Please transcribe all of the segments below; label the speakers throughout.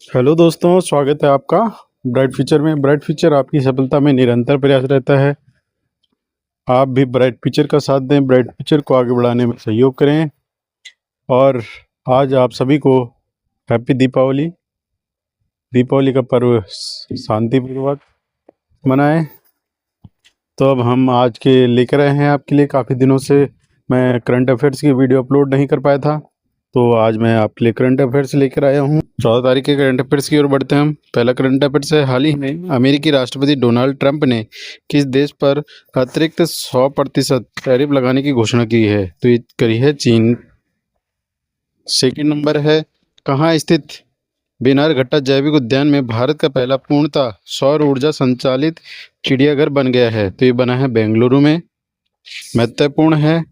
Speaker 1: Hello दोस्तों, स्वागत है आपका ब्राइट फ्यूचर में। ब्राइट फ्यूचर आपकी सफलता में निरंतर प्रयास रहता है। आप भी ब्राइट फ्यूचर का साथ दें, ब्राइट फ्यूचर को आगे बढ़ाने में सहयोग करें। और आज आप सभी को हैप्पी दीपावली। दीपावली का पर्व शांतिपूर्वक मनाएं। तो अब हम आज के लेकर आए हैं आपके लिए। काफ़ी दिनों से मैं करंट अफेयर्स की वीडियो अपलोड नहीं कर पाया था, तो आज मैं आपके लिए करंट अफेयर्स लेकर आया हूँ। 14 तारीख के करंट अफेयर्स की ओर बढ़ते हैं हम। पहला करंट अफेयर्स है, हाल ही में अमेरिकी राष्ट्रपति डोनाल्ड ट्रंप ने किस देश पर अतिरिक्त 100% टैरिफ लगाने की घोषणा की है? तो ये करी है चीन। सेकंड नंबर है, कहाँ स्थित बेनारघट्टा जैविक उद्यान में भारत का पहला पूर्णतः सौर ऊर्जा संचालित चिड़ियाघर बन गया है? तो ये बना है बेंगलुरु में। महत्वपूर्ण है,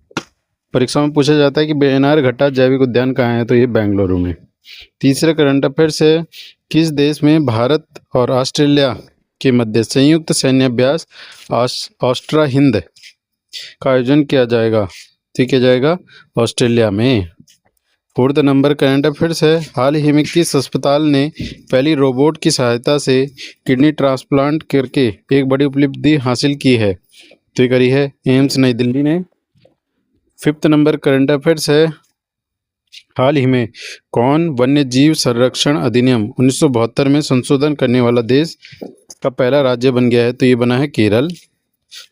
Speaker 1: परीक्षा में पूछा जाता है कि बेनारघट्टा जैविक उद्यान कहाँ है? तो ये बेंगलुरु में। तीसरा करंट अफेयर्स है, किस देश में भारत और ऑस्ट्रेलिया के मध्य संयुक्त सैन्य अभ्यास ऑस्ट्रा हिंद का आयोजन किया जाएगा? तो किया जाएगा ऑस्ट्रेलिया में। फोर्थ नंबर करंट अफेयर्स है, हाल ही में किस अस्पताल ने पहली रोबोट की सहायता से किडनी ट्रांसप्लांट करके एक बड़ी उपलब्धि हासिल की है? तो ये करी है एम्स नई दिल्ली ने। फिफ्थ नंबर करंट अफेयर्स है, हाल ही में कौन वन्य जीव संरक्षण अधिनियम 1972 में संशोधन करने वाला देश का पहला राज्य बन गया है? तो ये बना है केरल।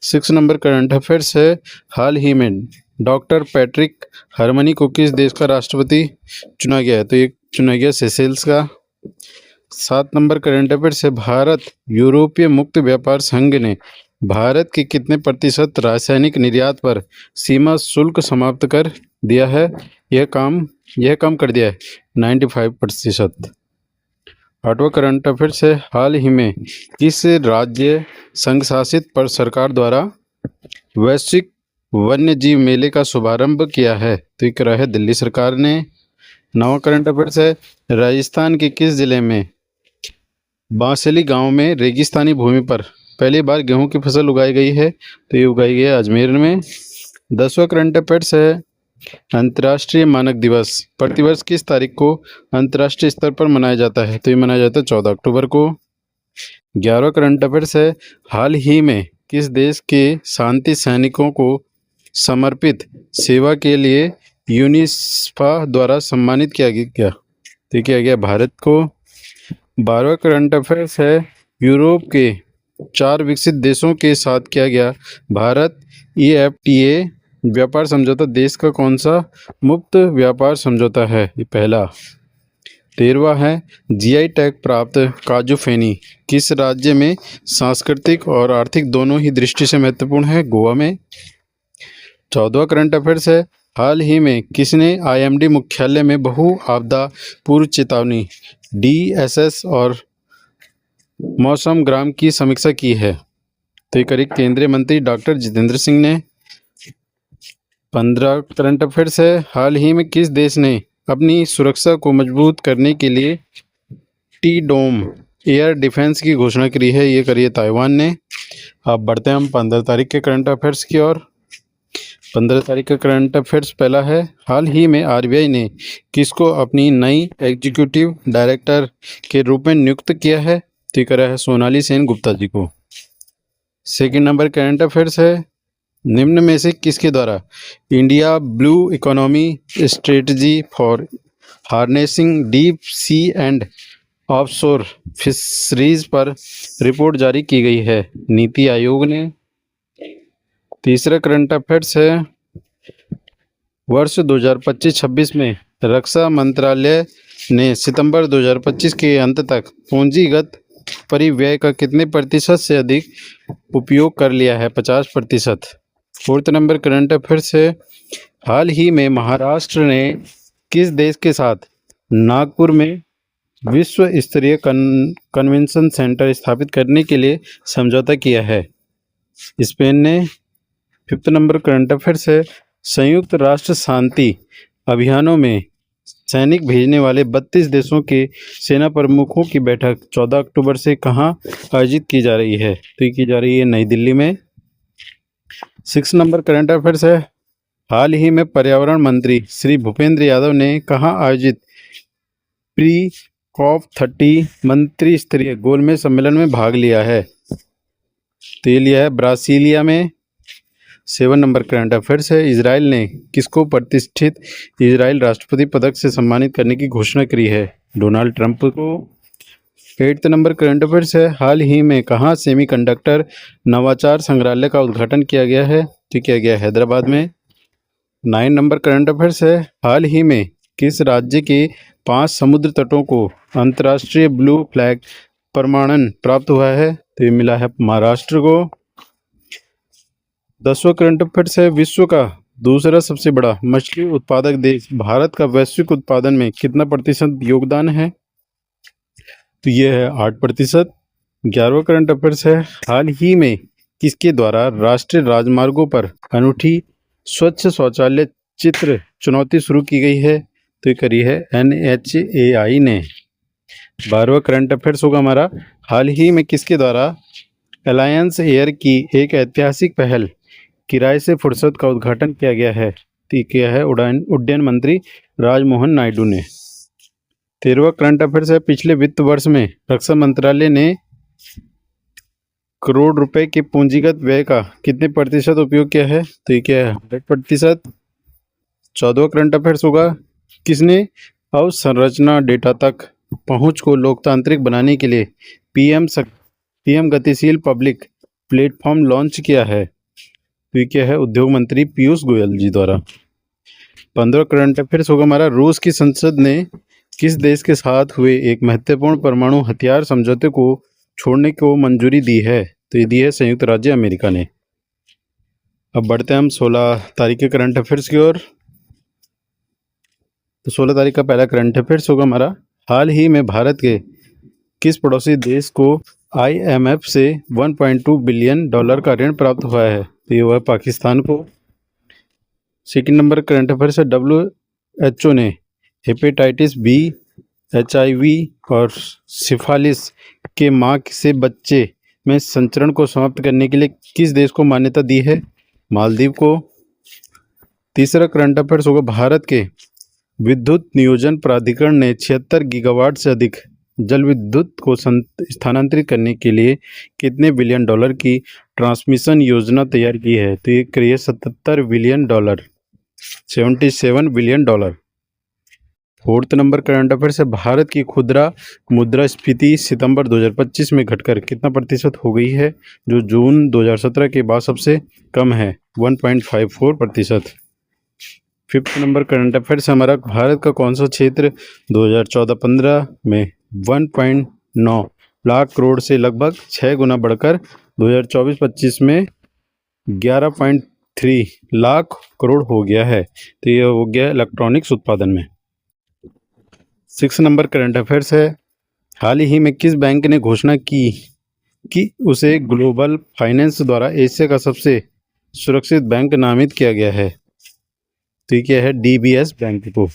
Speaker 1: 6 नंबर करंट अफेयर्स है, हाल ही में डॉक्टर पैट्रिक हरमनी को किस देश का राष्ट्रपति चुना गया है? तो ये चुना गया सेशेल्स का। 7 नंबर करंट अफेयर्स है, भारत यूरोपीय मुक्त व्यापार संघ ने भारत के कितने प्रतिशत रासायनिक निर्यात पर सीमा शुल्क समाप्त कर दिया है? यह कम कर दिया है 95%। 8वां करंट अफेयर्स है, हाल ही में किस राज्य संघ शासित पर सरकार द्वारा वैश्विक वन्य जीव मेले का शुभारंभ किया है? तो ये करा है दिल्ली सरकार ने। 9वां करंट अफेयर्स है, राजस्थान के किस जिले में बांसली गांव में रेगिस्तानी भूमि पर पहली बार गेहूं की फसल उगाई गई है? तो ये उगाई गई है अजमेर में। 10वां करंट अफेयर्स है, अंतर्राष्ट्रीय मानक दिवस प्रतिवर्ष किस तारीख को अंतर्राष्ट्रीय स्तर पर मनाया जाता है? तो ये मनाया जाता है 14 अक्टूबर को। 11वां करंट अफेयर्स है, हाल ही में किस देश के शांति सैनिकों को समर्पित सेवा के लिए यूनिस्फा द्वारा सम्मानित किया गया? तो किया गया भारत को। 12वां करंट अफेयर्स है, यूरोप के 4 विकसित देशों के साथ किया गया भारत EFTA व्यापार समझौता देश का कौन सा मुक्त व्यापार समझौता है? ये पहला। 13वां है, GI टैग प्राप्त काजू फेनी किस राज्य में सांस्कृतिक और आर्थिक दोनों ही दृष्टि से महत्वपूर्ण है? गोवा में। 14वां करंट अफेयर्स है, हाल ही में किसने IMD मुख्यालय में बहु आपदा पूर्व चेतावनी DSS और मौसम ग्राम की समीक्षा की है? तो ये करी केंद्रीय मंत्री डॉक्टर जितेंद्र सिंह ने। 15 करंट अफेयर्स है, हाल ही में किस देश ने अपनी सुरक्षा को मजबूत करने के लिए टी-डोम एयर डिफेंस की घोषणा करी है? ये करी है ताइवान ने। अब बढ़ते हैं हम 15 तारीख के करंट अफेयर्स की ओर। 15 तारीख का करंट अफेयर्स पहला है, हाल ही में RBI ने किसको अपनी नई एग्जीक्यूटिव डायरेक्टर के रूप में नियुक्त किया है? तो ये करा है सोनाली सेन गुप्ता जी को। सेकंड नंबर करंट अफेयर्स है, निम्न में से किसके द्वारा India blue economy strategy for harnessing deep sea and offshore fisheries पर रिपोर्ट जारी की गई है? नीति आयोग ने। तीसरा करंट अफेयर्स है, वर्ष 2025-26 में रक्षा मंत्रालय ने सितंबर 2025 के अंत तक पूंजीगत परिव्यय का कितने प्रतिशत से अधिक उपयोग कर लिया है? 50%। फोर्थ नंबर करंट अफेयर्स है, हाल ही में महाराष्ट्र ने किस देश के साथ नागपुर में विश्व स्तरीय कन्वेंशन सेंटर स्थापित करने के लिए समझौता किया है? स्पेन ने। फिफ्थ नंबर करंट अफेयर्स है, संयुक्त राष्ट्र शांति अभियानों में सैनिक भेजने वाले 32 देशों के सेना प्रमुखों की बैठक 14 अक्टूबर से कहाँ आयोजित की जा रही है? तो ये की जा रही है नई दिल्ली में। 6 नंबर करंट अफेयर्स है, हाल ही में पर्यावरण मंत्री श्री भूपेंद्र यादव ने कहाँ आयोजित प्री COP30 मंत्री स्तरीय गोलमेज सम्मेलन में भाग लिया है? तो ये लिया है ब्रासीलिया में। 7 नंबर करंट अफेयर्स है, इजराइल ने किसको प्रतिष्ठित इजराइल राष्ट्रपति पदक से सम्मानित करने की घोषणा करी है? डोनाल्ड ट्रंप को। 8 नंबर करंट अफेयर्स है, हाल ही में कहाँ सेमीकंडक्टर नवाचार संग्रहालय का उद्घाटन किया गया है? तो किया गया हैदराबाद में। 9 नंबर करंट अफेयर्स है, हाल ही में किस राज्य के 5 समुद्र तटों को अंतर्राष्ट्रीय ब्लू फ्लैग प्रमाणन प्राप्त हुआ है? तो ये मिला है महाराष्ट्र को। 10वां करंट अफेयर्स है, विश्व का दूसरा सबसे बड़ा मछली उत्पादक देश भारत का वैश्विक उत्पादन में कितना प्रतिशत योगदान है? तो ये है 8%। 11वां करंट अफेयर्स है, हाल ही में किसके द्वारा राष्ट्रीय राजमार्गों पर अनूठी स्वच्छ शौचालय चित्र चुनौती शुरू की गई है? तो ये करी है NHAI ने। 12वां करंट अफेयर्स होगा हमारा, हाल ही में किसके द्वारा अलायंस एयर की एक ऐतिहासिक पहल किराए से फुर्सत का उद्घाटन किया गया है? तो किया है उड्डयन मंत्री राजमोहन नायडू ने। 13वां करंट अफेयर्स है, पिछले वित्त वर्ष में रक्षा मंत्रालय ने करोड़ रुपए के पूंजीगत व्यय का कितने प्रतिशत उपयोग किया है? तो ये क्या है 100%। 14वां करंट अफेयर्स होगा, किसने अवसंरचना डेटा तक पहुंच को लोकतांत्रिक बनाने के लिए पीएम गतिशील पब्लिक प्लेटफॉर्म लॉन्च किया है? तो ये क्या है उद्योग मंत्री पीयूष गोयल जी द्वारा। 15वां करंट अफेयर्स होगा हमारा, रूस की संसद ने किस देश के साथ हुए एक महत्वपूर्ण परमाणु हथियार समझौते को छोड़ने को मंजूरी दी है? तो ये दी है संयुक्त राज्य अमेरिका ने। अब बढ़ते हैं हम 16 तारीख के करंट अफेयर्स की ओर। तो 16 तारीख का पहला करंट अफेयर्स होगा हमारा, हाल ही में भारत के किस पड़ोसी देश को IMF से $1.2 बिलियन का ऋण प्राप्त हुआ है? तो ये हुआ पाकिस्तान को। सेकंड नंबर करंट अफेयर्स है, WHO ने हेपेटाइटिस बी, HIV और सिफालिस के मां से बच्चे में संचरण को समाप्त करने के लिए किस देश को मान्यता दी है? मालदीव को। तीसरा करंट अफेयर्स होगा, भारत के विद्युत नियोजन प्राधिकरण ने 76 गीगावाट से अधिक जल विद्युत को स्थानांतरित करने के लिए कितने $1 बिलियन की ट्रांसमिशन योजना तैयार की है? तो ये करिए $77 billion, $77 billion. 4th number current affairs है, भारत की खुदरा मुद्रास्फीति सितंबर 2025 में घटकर कितना प्रतिशत हो गई है, जो जून 2017 के बाद सबसे कम है? 1.54%। 5th नंबर करंट अफेयर्स हमारा, भारत का कौन सा क्षेत्र 2014-15 में 1.9 लाख करोड़ से लगभग 6 गुना बढ़कर 2024-25 में 11.3 लाख करोड़ हो गया है? तो ये हो गया इलेक्ट्रॉनिक्स उत्पादन में। 6 नंबर करंट अफेयर्स है, हाल ही में किस बैंक ने घोषणा की कि उसे ग्लोबल फाइनेंस द्वारा एशिया का सबसे सुरक्षित बैंक नामित किया गया है? तो ये क्या है DBS बैंक को।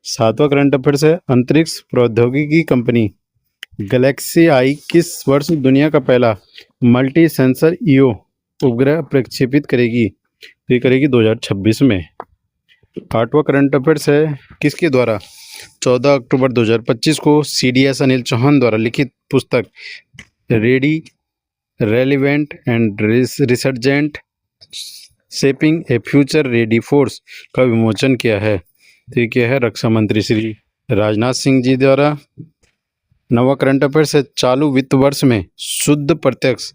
Speaker 1: 7वां करंट अफेयर्स है, अंतरिक्ष प्रौद्योगिकी कंपनी गैलेक्सी आई किस वर्ष दुनिया का पहला मल्टी सेंसर EO उपग्रह प्रक्षेपित करेगी? तो ये करेगी 2026 में। 8वां करंट अफेयर्स है, किसके द्वारा 14 अक्टूबर 2025 को CDS अनिल चौहान द्वारा लिखित पुस्तक ready relevant and resurgent shaping A future ready force का विमोचन किया है? तो ये क्या है रक्षा मंत्री श्री राजनाथ सिंह जी द्वारा। 9वां करंट अफेयर्स है, चालू वित्त वर्ष में शुद्ध प्रत्यक्ष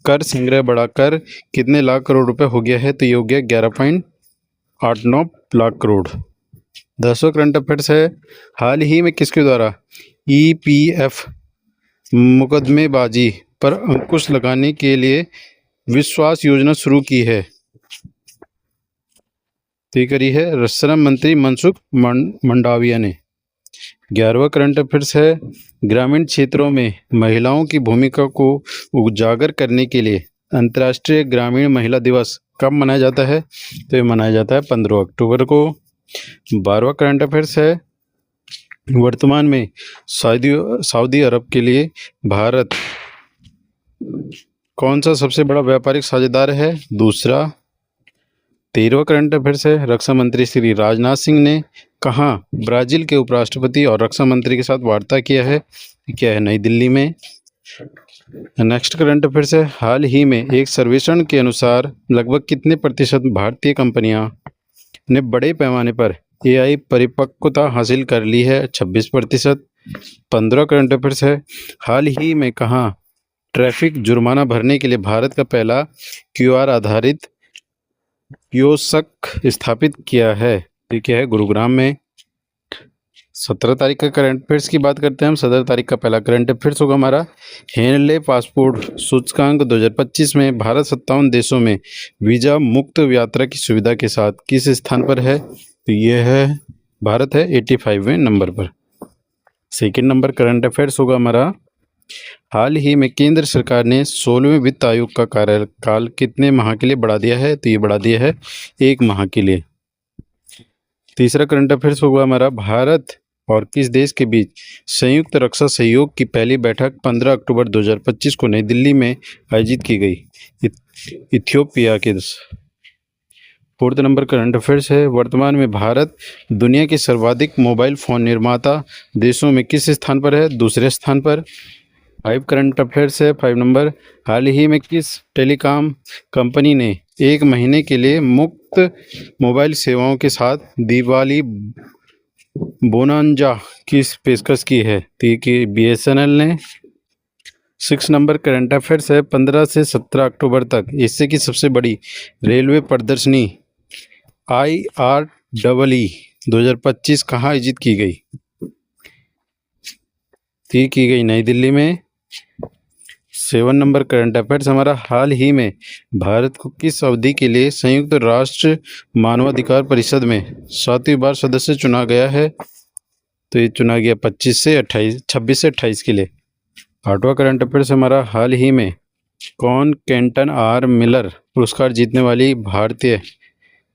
Speaker 1: कर संग्रह बढ़ाकर कितने लाख करोड़ रुपए हो गया है? तो ये हो गया 11.89 लाख करोड़। 10वां करंट अफेयर्स है, हाल ही में किसके द्वारा EPF मुकदमेबाजी पर अंकुश लगाने के लिए विश्वास योजना शुरू की है? तो ये करी है श्रम मंत्री मनसुख मंडाविया ने। 11वां करंट अफेयर्स है, ग्रामीण क्षेत्रों में महिलाओं की भूमिका को उजागर करने के लिए अंतर्राष्ट्रीय ग्रामीण महिला दिवस कब मनाया जाता है? तो ये मनाया जाता है 15 अक्टूबर को। 12वां करंट अफेयर्स है, वर्तमान में सऊदी अरब के लिए भारत कौन सा सबसे बड़ा व्यापारिक साझेदार है? दूसरा। 13वां करंट अफेयर्स है, रक्षा मंत्री श्री राजनाथ सिंह ने कहाँ ब्राजील के उपराष्ट्रपति और रक्षा मंत्री के साथ वार्ता किया है? क्या है? नई दिल्ली में। नेक्स्ट करंट अफेयर्स है, हाल ही में एक सर्वेक्षण के अनुसार लगभग कितने प्रतिशत भारतीय कंपनियां ने बड़े पैमाने पर एआई परिपक्वता हासिल कर ली है? 26%। 15 करंट अफेयर्स है, हाल ही में कहाँ ट्रैफिक जुर्माना भरने के लिए भारत का पहला क्यूआर आधारित कियोस्क स्थापित किया है? तो क्या है? गुरुग्राम में। 17 तारीख का करंट अफेयर्स की बात करते हैं हम। 17 तारीख का पहला करंट अफेयर्स होगा हमारा, हेनले पासपोर्ट सूचकांक 2025 में भारत 57 देशों में वीजा मुक्त यात्रा की सुविधा के साथ किस स्थान पर है? तो ये है भारत है 85वें नंबर पर। सेकेंड नंबर करंट अफेयर्स होगा हमारा, हाल ही में केंद्र सरकार ने 16वें वित्त आयोग का कार्यकाल कितने माह के लिए बढ़ा दिया है? तो ये बढ़ा दिया है 1 माह के लिए। तीसरा करंट अफेयर्स होगा हमारा, भारत और किस देश के बीच संयुक्त रक्षा सहयोग की पहली बैठक 15 अक्टूबर 2025 को नई दिल्ली में आयोजित की गई? इथियोपिया के। फोर्थ नंबर करंट अफेयर्स है, वर्तमान में भारत दुनिया के सर्वाधिक मोबाइल फ़ोन निर्माता देशों में किस स्थान पर है? दूसरे स्थान पर। 5 करंट अफेयर्स है, 5 नंबर, हाल ही में किस टेलीकॉम कंपनी ने 1 महीने के लिए मुफ्त मोबाइल सेवाओं के साथ दिवाली बोनांजा की पेशकश की है? तो ये कि BSNL ने। 6 नंबर करंट अफेयर्स है, 15 से 17 अक्टूबर तक एशिया की सबसे बड़ी रेलवे प्रदर्शनी IREE 2025 कहाँ आयोजित की गई? तो की गई नई दिल्ली में। 7 नंबर करंट अफेयर्स हमारा, हाल ही में भारत को किस अवधि के लिए संयुक्त राष्ट्र मानवाधिकार परिषद में 7वीं बार सदस्य चुना गया है? तो ये चुना गया 26 से 28 के लिए। 8वां करंट अफेयर्स हमारा, हाल ही में कौन केंटन R मिलर पुरस्कार जीतने वाली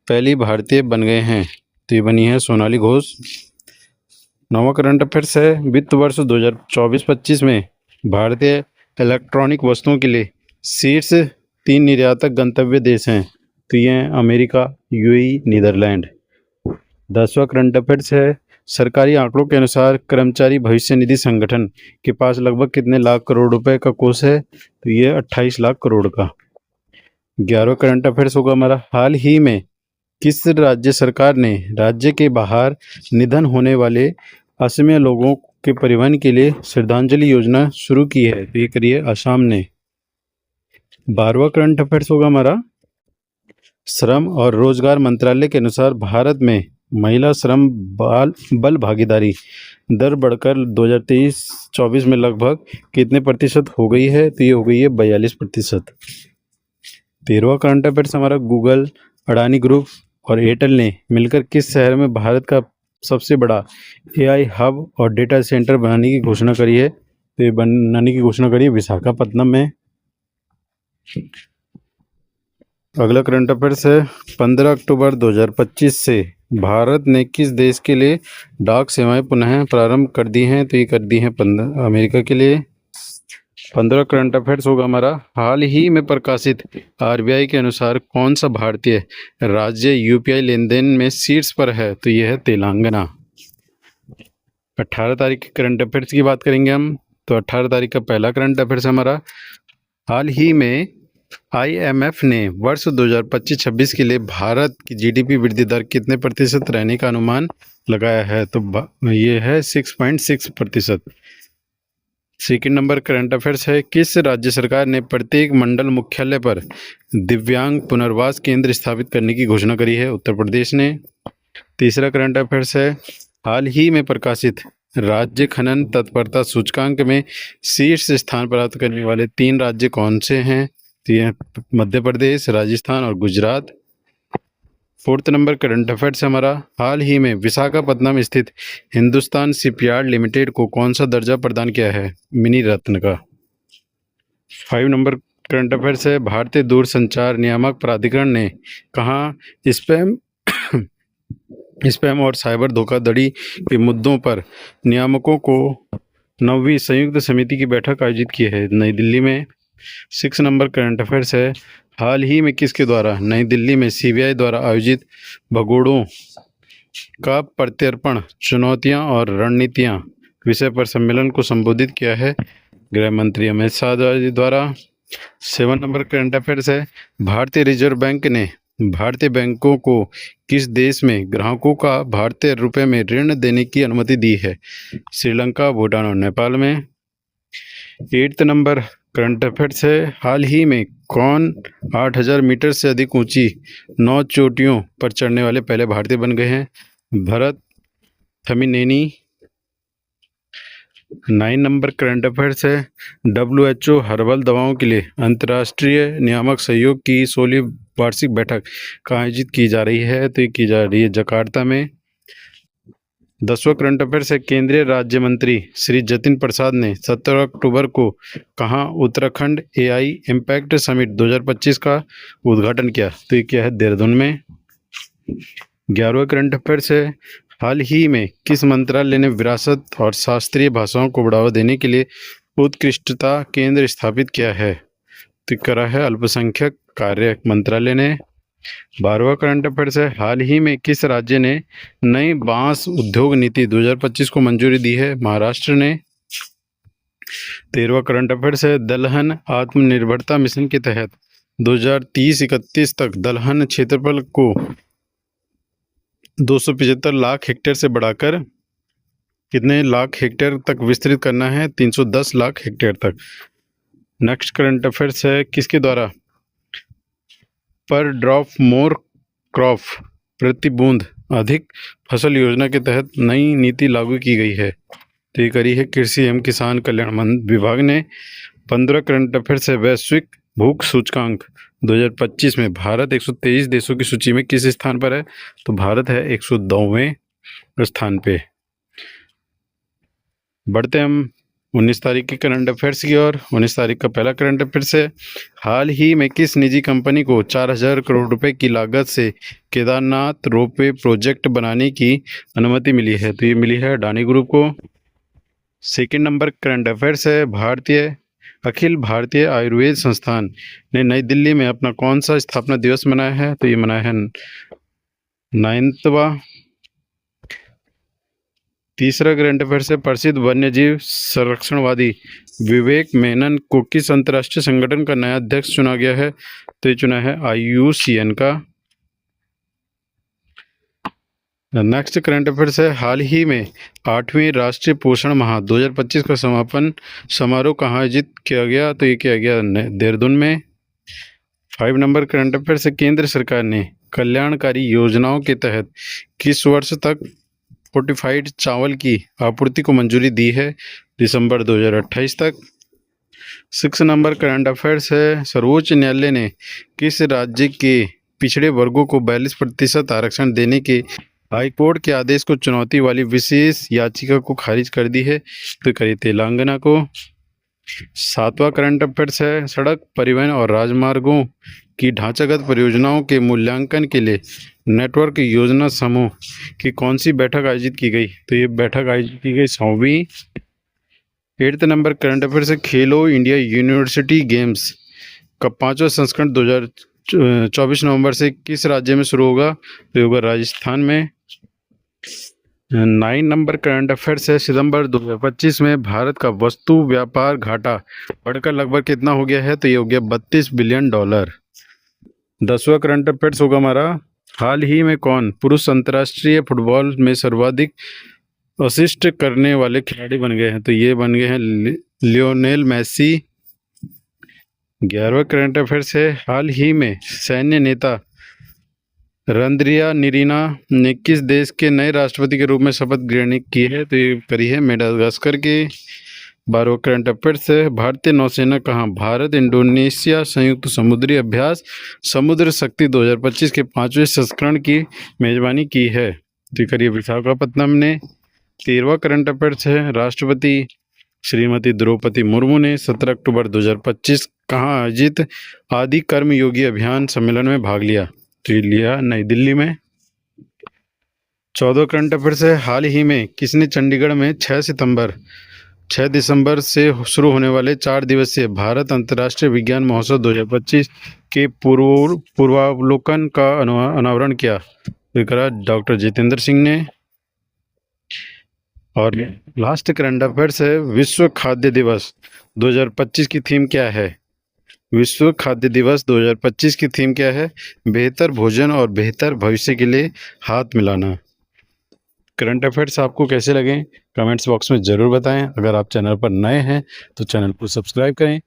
Speaker 1: पहली भारतीय बन गए हैं? तो ये बनी है सोनाली घोष। 9वां करंट अफेयर्स है, वित्त वर्ष 2024-25 में भारतीय इलेक्ट्रॉनिक वस्तुओं के लिए शीर्ष 3 निर्यातक गंतव्य देश हैं? तो ये हैं अमेरिका, UAE, नीदरलैंड। 10वां करंट अफेयर्स है, सरकारी आंकड़ों के अनुसार कर्मचारी भविष्य निधि संगठन के पास लगभग कितने लाख करोड़ रुपए का कोष है? तो ये 28 लाख करोड़ का। 11वां करंट अफेयर्स होगा हमारा, हाल ही में किस राज्य सरकार ने राज्य के बाहर निधन होने वाले असमीय लोगों के परिवहन के लिए श्रद्धांजलि योजना शुरू की है? तो ये करिए असम ने। 12वां करंट अफेयर्स होगा हमारा, श्रम और रोजगार मंत्रालय के अनुसार भारत में महिला श्रम बल भागीदारी दर बढ़कर 2023-24 में लगभग कितने प्रतिशत हो गई है? तो ये हो गई है 42%। 13वां करंट अफेयर्स हमारा, गूगल, अडानी ग्रुप और एयरटेल ने मिलकर किस शहर में भारत का सबसे बड़ा AI हब और डेटा सेंटर बनाने की घोषणा करी है? तो ये बनाने की घोषणा करी है विशाखापत्तनम में। अगला करंट अफेयर्स है, 15 अक्टूबर 2025 से भारत ने किस देश के लिए डाक सेवाएं पुनः प्रारंभ कर दी हैं? तो ये कर दी हैं अमेरिका के लिए। 15 करंट अफेयर्स होगा हमारा, हाल ही में प्रकाशित RBI के अनुसार कौन सा भारतीय राज्य UPI लेन देन में शीर्ष पर है? तो ये है तेलंगाना। 18 तारीख के करंट अफेयर्स की बात करेंगे हम। तो 18 तारीख का पहला करंट अफेयर्स हमारा, हाल ही में IMF ने वर्ष 2025-26 के लिए भारत की GDP वृद्धि दर कितने प्रतिशत रहने का अनुमान लगाया है? तो ये है 6.6%। सेकेंड नंबर करंट अफेयर्स है, किस राज्य सरकार ने प्रत्येक मंडल मुख्यालय पर दिव्यांग पुनर्वास केंद्र स्थापित करने की घोषणा करी है? उत्तर प्रदेश ने। तीसरा करंट अफेयर्स है, हाल ही में प्रकाशित राज्य खनन तत्परता सूचकांक में शीर्ष स्थान प्राप्त करने वाले 3 राज्य कौन से हैं? तो ये मध्य प्रदेश, राजस्थान और Gujarat. 4th number current affairs हमारा, हाल ही में विशाखापत्तनम स्थित हिंदुस्तान शिपयार्ड लिमिटेड को कौन सा दर्जा प्रदान किया है? मिनी रत्न का। 5 नंबर करंट अफेयर्स है, भारतीय दूरसंचार नियामक प्राधिकरण ने कहाँ स्पैम और साइबर धोखाधड़ी के मुद्दों पर नियामकों को 9वीं संयुक्त समिति की बैठक आयोजित की है? नई दिल्ली में। 6 नंबर करंट अफेयर्स है, हाल ही में किसके द्वारा नई दिल्ली में सीबीआई द्वारा आयोजित भगोड़ों का प्रत्यर्पण चुनौतियां और रणनीतियां विषय पर सम्मेलन को संबोधित किया है? गृह मंत्री अमित शाह द्वारा। 7 नंबर करंट अफेयर्स है, भारतीय रिजर्व बैंक ने भारतीय बैंकों को किस देश में ग्राहकों का भारतीय रुपए में ऋण देने की अनुमति दी है? श्रीलंका, भूटान और नेपाल में। 8 नंबर करंट अफेयर्स है, हाल ही में कौन 8000 मीटर से अधिक ऊंची 9 चोटियों पर चढ़ने वाले पहले भारतीय बन गए हैं? भरत थमिनेनी। 9 नंबर करंट अफेयर्स है, WHO हर्बल दवाओं के लिए अंतर्राष्ट्रीय नियामक सहयोग की 16वीं वार्षिक बैठक कहाँ आयोजित की जा रही है? तो ये की जा रही है जकार्ता में। 10वां करंट अफेयर्स है, केंद्रीय राज्य मंत्री श्री जतिन प्रसाद ने 17 अक्टूबर को कहाँ उत्तराखंड AI इम्पैक्ट समिट 2025 का उद्घाटन किया? तो ये क्या है? देहरादून में। 11वां करंट अफेयर्स है, हाल ही में किस मंत्रालय ने विरासत और शास्त्रीय भाषाओं को बढ़ावा देने के लिए उत्कृष्टता केंद्र स्थापित किया है? तो करा है अल्पसंख्यक कार्य मंत्रालय ने। 12वां करंट अफेयर्स है, हाल ही में किस राज्य ने नई बांस उद्योग नीति 2025 को मंजूरी दी है? महाराष्ट्र ने। 13वां करंट अफेयर्स है, दलहन आत्मनिर्भरता मिशन के तहत 2030-31 तक दलहन क्षेत्रफल को 275 लाख हेक्टेयर से बढ़ाकर कितने लाख हेक्टेयर तक विस्तृत करना है? 310 लाख हेक्टेयर तक। नेक्स्ट करंट अफेयर्स है, किसके द्वारा पर ड्रॉप मोर क्रॉप प्रति बूंद अधिक फसल योजना के तहत नई नीति लागू की गई है? तो ये करी है कृषि एवं किसान कल्याण विभाग ने। 15 करंट अफेयर्स है, वैश्विक भूख सूचकांक 2025 में भारत 123 देशों की सूची में किस स्थान पर है? तो भारत है 102वें स्थान पे। बढ़ते हम 19 तारीख के करंट अफेयर्स की ओर। 19 तारीख का पहला करंट अफेयर्स है, हाल ही में किस निजी कंपनी को 4000 करोड़ रुपए की लागत से केदारनाथ रोपवे प्रोजेक्ट बनाने की अनुमति मिली है? तो ये मिली है अडानी ग्रुप को। सेकेंड नंबर करंट अफेयर्स है, अखिल भारतीय आयुर्वेद संस्थान ने नई दिल्ली में अपना कौन सा स्थापना दिवस मनाया है? तो ये मनाया है 9वां। तीसरा करंट अफेयर्स है, प्रसिद्ध वन्यजीव संरक्षणवादी विवेक मेनन को किस अंतर्राष्ट्रीय संगठन का नया अध्यक्ष चुना गया है? तो ये चुना है IUCN का। नेक्स्ट करंट अफेयर्स है, हाल ही में 8वीं राष्ट्रीय पोषण माह 2025 का समापन समारोह कहाँ आयोजित किया गया? तो ये किया गया देहरादून में। 5 नंबर करंट अफेयर्स है, केंद्र सरकार ने कल्याणकारी योजनाओं के तहत किस वर्ष तक फोर्टिफाइड चावल की आपूर्ति को मंजूरी दी है? दिसंबर 2028 तक। 6 नंबर करंट अफेयर्स है, सर्वोच्च न्यायालय ने किस राज्य के पिछड़े वर्गों को 42% आरक्षण देने के हाईकोर्ट के आदेश को चुनौती वाली विशेष याचिका को खारिज कर दी है? तो करी तेलंगाना को। 7वां करंट अफेयर्स है, सड़क परिवहन और राजमार्गों की ढांचागत परियोजनाओं के मूल्यांकन के लिए नेटवर्क योजना समूह की कौन सी बैठक आयोजित की गई? तो ये बैठक आयोजित की गई 100वीं। 8 नंबर करंट अफेयर्स है, खेलो इंडिया यूनिवर्सिटी गेम्स का 5वां संस्करण 2024 नवंबर से किस राज्य में शुरू होगा? तो होगा राजस्थान में। 9 नंबर करंट अफेयर्स है, सितंबर 2025 में भारत का वस्तु व्यापार घाटा बढ़कर लगभग कितना हो गया है? तो ये हो गया $32 बिलियन। 10वां करंट अफेयर्स होगा हमारा, हाल ही में कौन पुरुष अंतर्राष्ट्रीय फुटबॉल में सर्वाधिक असिस्ट करने वाले खिलाड़ी बन गए हैं? तो ये बन गए हैं लियोनेल मेसी। 11वां करंट अफेयर्स है, हाल ही में सैन्य नेता रंद्रिया निरीना ने किस देश के नए राष्ट्रपति के रूप में शपथ ग्रहण की है? तो ये करी है मेडागास्कर के। 12वां करंट अफेयर्स है, भारतीय नौसेना कहाँ भारत इंडोनेशिया संयुक्त समुद्री अभ्यास समुद्र शक्ति 2025 के 5वें संस्करण की मेजबानी की है? तो करिए विशाखापत्तनम ने। 13वां करंट अफेयर्स है, राष्ट्रपति श्रीमती द्रौपदी मुर्मू ने 17 अक्टूबर 2025 कहाँ आयोजित आदि कर्म योगी अभियान सम्मेलन में भाग लिया? तो ये लिया नई दिल्ली में। 14 करंट अफेयर्स है, हाल ही में किसने चंडीगढ़ में 6 सितंबर 6 दिसंबर से शुरू होने वाले 4 दिवसीय भारत अंतर्राष्ट्रीय विज्ञान महोत्सव 2025 के पूर्वावलोकन का अनावरण किया, करा डॉक्टर जितेंद्र सिंह ने। और लास्ट करंट अफेयर्स है, विश्व खाद्य दिवस 2025 की थीम क्या है? विश्व खाद्य दिवस 2025 की थीम क्या है? बेहतर भोजन और बेहतर भविष्य के लिए हाथ मिलाना। करंट अफेयर्स आपको कैसे लगे कमेंट्स बॉक्स में ज़रूर बताएं। अगर आप चैनल पर नए हैं तो चैनल को सब्सक्राइब करें।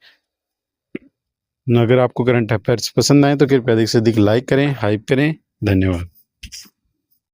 Speaker 1: अगर आपको करंट अफेयर्स पसंद आए तो कृपया अधिक से अधिक लाइक करें, हाइप करें। धन्यवाद।